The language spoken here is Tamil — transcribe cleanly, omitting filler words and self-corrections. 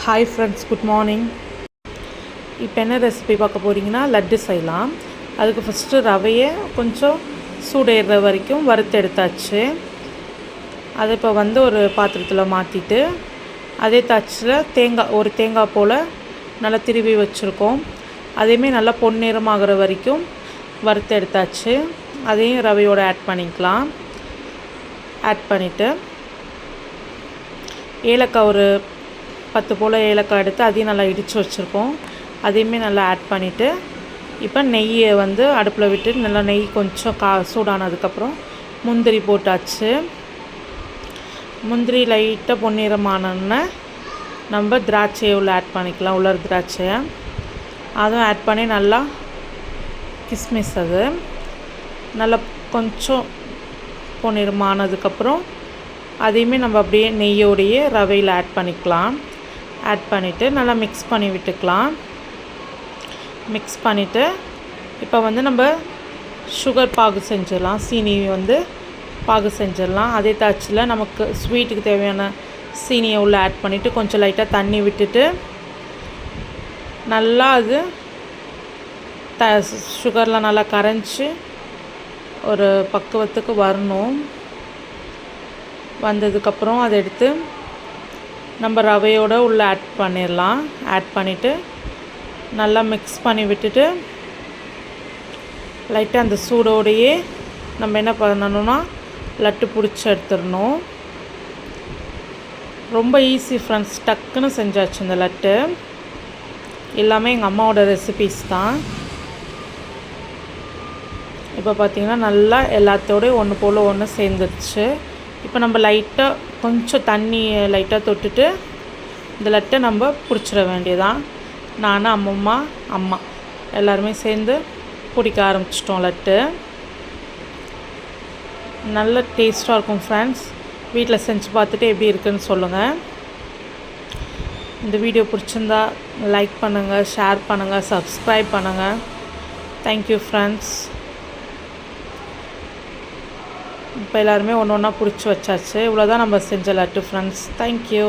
Hi friends, good morning. இப்போ என்ன ரெசிபி பார்க்க போகிறீங்கன்னா, லட்டு செய்யலாம். அதுக்கு ஃபஸ்ட்டு ரவையை கொஞ்சம் சூடேறுற வரைக்கும் வறுத்து எடுத்தாச்சு. அதை இப்போ ஒரு பாத்திரத்தில் மாற்றிட்டு, அதே தாச்சில் ஒரு தேங்காய் போல் நல்லா திருவி வச்சுருக்கோம். அதையுமே நல்லா பொன்னிறமாகிற வரைக்கும் வறுத்து எடுத்தாச்சு. அதையும் ரவையோடு ஆட் பண்ணிக்கலாம். ஆட் பண்ணிவிட்டு ஏலக்காய் ஒரு 10 போல் ஏலக்காய் எடுத்து அதையும் நல்லா இடித்து வச்சுருக்கோம். அதையுமே நல்லா ஆட் பண்ணிவிட்டு, இப்போ நெய்யை அடுப்பில் விட்டு நல்லா நெய் கொஞ்சம் சூடானதுக்கப்புறம் முந்திரி போட்டாச்சு. முந்திரி லைட்டாக பொன்னிறமானோன்னே நம்ம திராட்சையை உள்ள ஆட் பண்ணிக்கலாம். உலர் திராட்சையை அதுவும் ஆட் பண்ணி நல்லா கிஸ்மிஸ் அது நல்லா கொஞ்சம் பொன்னிறமானதுக்கப்புறம் அதையுமே நம்ம அப்படியே நெய்யோடையே ரவையில் ஆட் பண்ணிக்கலாம். ஆட் பண்ணிவிட்டு நல்லா மிக்ஸ் பண்ணி விட்டுக்கலாம். மிக்ஸ் பண்ணிவிட்டு இப்போ நம்ம சுகர் பாகு செஞ்சிடலாம். சீனி பாகு செஞ்சிடலாம். அதே தாச்சில் நமக்கு ஸ்வீட்டுக்கு தேவையான சீனியை உள்ளே ஆட் பண்ணிவிட்டு கொஞ்சம் லைட்டாக தண்ணி விட்டுட்டு நல்லா அது சுகர்லாம் நல்லா கரைஞ்சி ஒரு பக்குவத்துக்கு வரணும். வந்ததுக்கப்புறம் அதை எடுத்து நம்ம ரவையோடு உள்ளே ஆட் பண்ணிடலாம். ஆட் பண்ணிவிட்டு நல்லா மிக்ஸ் பண்ணி விட்டுட்டு லைட்டாக அந்த சூடோடையே நம்ம என்ன பண்ணணும்னா லட்டு பிடிச்சி எடுத்துடணும். ரொம்ப ஈஸி ஃப்ரெண்ட்ஸ், டக்குன்னு செஞ்சாச்சு இந்த லட்டு. எல்லாமே எங்கள் அம்மாவோட ரெசிபீஸ் தான். இப்போ பார்த்திங்கன்னா நல்லா எல்லாத்தோடையும் ஒன்று போல் ஒன்று சேர்ந்துருச்சு. இப்போ நம்ம லைட்டாக கொஞ்சம் தண்ணி லைட்டாக தொட்டுட்டு இந்த லட்டை நம்ம பிடிச்சிட வேண்டியதான். நான் அம்மா எல்லாருமே சேர்ந்து பிடிக்க ஆரம்பிச்சிட்டோம் லட்டு. நல்ல டேஸ்ட்டாக இருக்கும் ஃப்ரெண்ட்ஸ். வீட்டில் செஞ்சு பார்த்துட்டு எப்படி இருக்குதுன்னு சொல்லுங்கள். இந்த வீடியோ பிடிச்சிருந்தா லைக் பண்ணுங்கள், ஷேர் பண்ணுங்கள், சப்ஸ்கிரைப் பண்ணுங்கள். Thank you friends. இப்போ எல்லாருமே ஒன்று ஒன்றா பிடிச்சி வச்சாச்சு. இவ்வளோதான் நம்ம செஞ்ச லட்டு ஃப்ரெண்ட்ஸ். தேங்க்யூ.